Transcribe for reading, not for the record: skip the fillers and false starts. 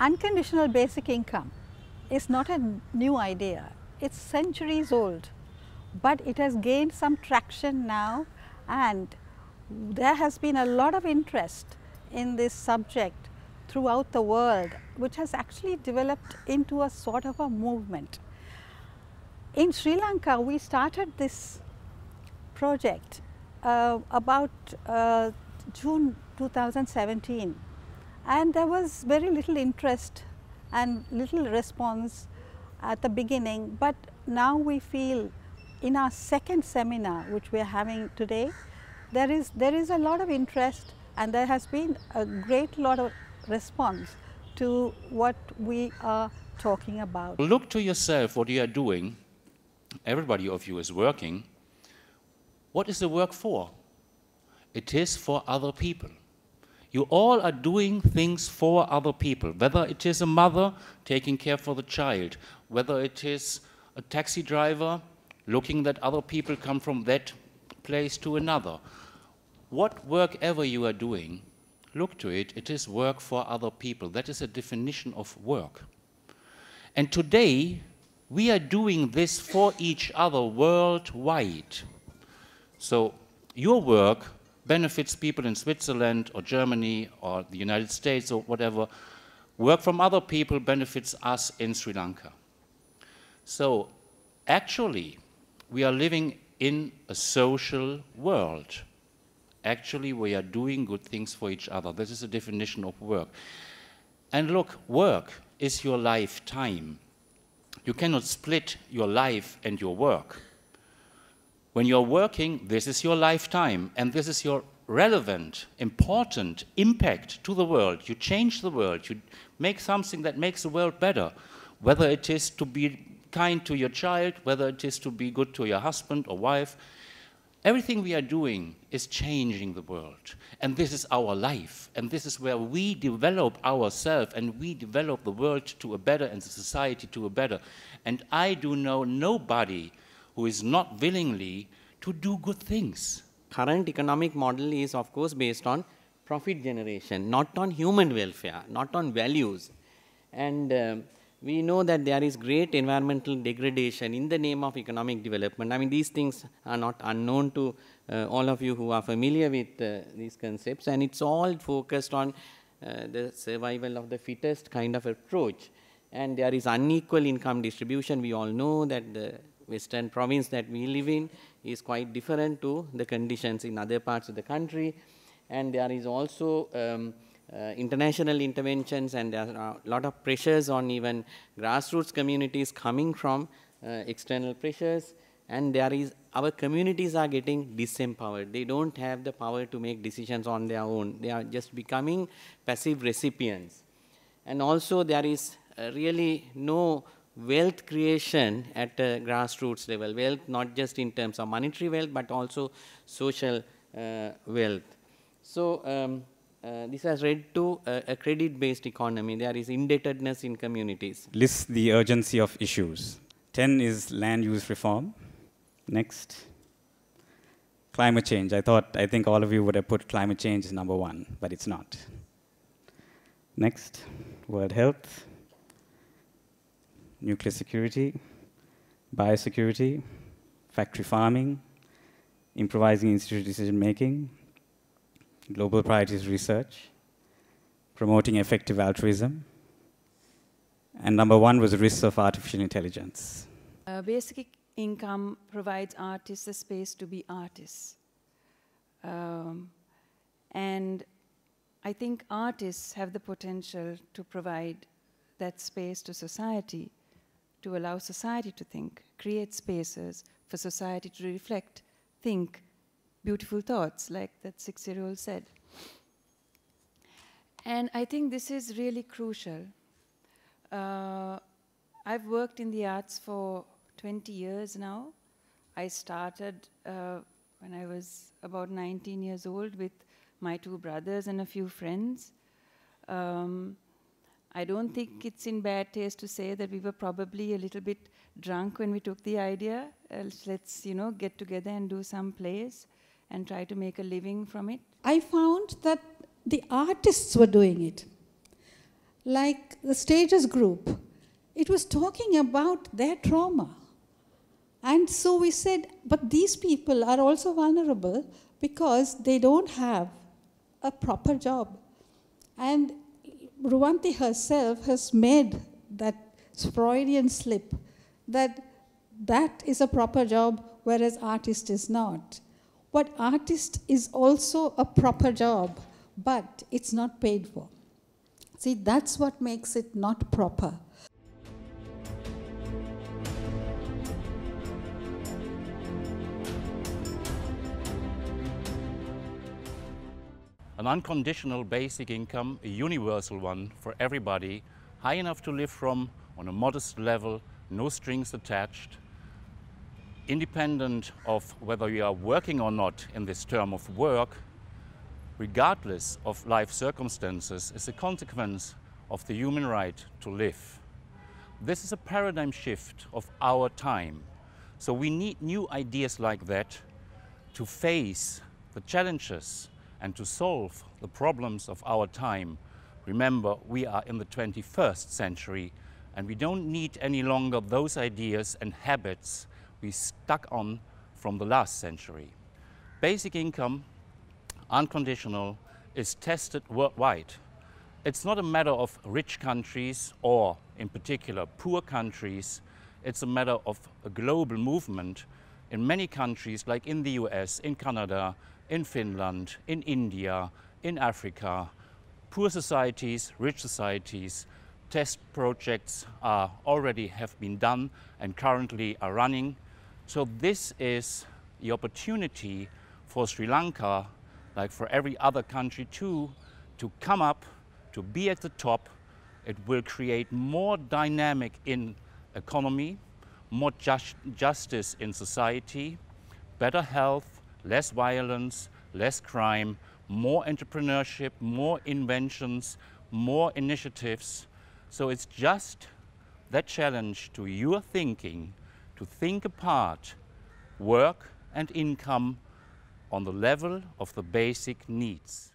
Unconditional basic income is not a new idea. It's centuries old, but it has gained some traction now, and there has been a lot of interest in this subject throughout the world, which has actually developed into a sort of a movement. In Sri Lanka, we started this project about June 2017, and there was very little interest and little response at the beginning, but now we feel in our second seminar, which we are having today, there is a lot of interest, and there has been a great lot of response to what we are talking about. Look to yourself what you are doing. Everybody of you is working. What is the work for? It is for other people. You all are doing things for other people, whether it is a mother taking care for the child, whether it is a taxi driver looking that other people come from that place to another. What work ever you are doing, look to it, it is work for other people. That is a definition of work. And today, we are doing this for each other worldwide. So your work benefits people in Switzerland or Germany or the United States or whatever. Work from other people benefits us in Sri Lanka. So actually, we are living in a social world. Actually, we are doing good things for each other. This is the definition of work. And look, work is your lifetime. You cannot split your life and your work. When you're working, this is your lifetime, and this is your relevant, important impact to the world. You change the world. You make something that makes the world better, whether it is to be kind to your child, whether it is to be good to your husband or wife. Everything we are doing is changing the world, and this is our life, and this is where we develop ourselves, and we develop the world to a better and the society to a better. And I do know nobody who is not willingly to do good things. Current economic model is of course based on profit generation, not on human welfare, not on values. And we know that there is great environmental degradation in the name of economic development. I mean, these things are not unknown to all of you who are familiar with these concepts, and it's all focused on the survival of the fittest kind of approach. And there is unequal income distribution. We all know that the Western province that we live in is quite different to the conditions in other parts of the country. And there is also international interventions, and there are a lot of pressures on even grassroots communities coming from external pressures. And there is, our communities are getting disempowered. They don't have the power to make decisions on their own. They are just becoming passive recipients. And also there is really no wealth creation at a grassroots level. Wealth not just in terms of monetary wealth, but also social wealth. So this has led to a credit-based economy. There is indebtedness in communities. List the urgency of issues. 10 is land use reform. Next. Climate change. I think all of you would have put climate change as number 1, but it's not. Next. World health. Nuclear security, biosecurity, factory farming, improvising institutional decision-making, global priorities research, promoting effective altruism, and number 1 was risks of artificial intelligence. Basic income provides artists a space to be artists. And I think artists have the potential to provide that space to society, to allow society to think, create spaces for society to reflect, think beautiful thoughts, like that 6-year-old said. And I think this is really crucial. I've worked in the arts for 20 years now. I started when I was about 19 years old with my 2 brothers and a few friends. I don't think it's in bad taste to say that we were probably a little bit drunk when we took the idea. Let's, get together and do some plays and try to make a living from it. I found that the artists were doing it. like the Stages group, it was talking about their trauma. And so we said, but these people are also vulnerable because they don't have a proper job. And Ruvanti herself has made that Freudian slip that that is a proper job, whereas artist is not. What artist is also a proper job, but it's not paid for. See, that's what makes it not proper. An unconditional basic income, a universal one for everybody, high enough to live from, on a modest level, no strings attached, independent of whether you are working or not in this term of work, regardless of life circumstances, is a consequence of the human right to live. This is a paradigm shift of our time. So we need new ideas like that to face the challenges and to solve the problems of our time. Remember, we are in the 21st century and we don't need any longer those ideas and habits we stuck on from the last century. Basic income, unconditional, is tested worldwide. It's not a matter of rich countries or, in particular, poor countries. It's a matter of a global movement in many countries, like in the US, in Canada, in Finland, in India, in Africa. Poor societies, rich societies, test projects already have been done and currently are running. So this is the opportunity for Sri Lanka, like for every other country too, to come up, to be at the top. It will create more dynamic in economy, more justice in society, better health, less violence, less crime, more entrepreneurship, more inventions, more initiatives. So it's just that challenge to your thinking, to think apart work and income on the level of the basic needs.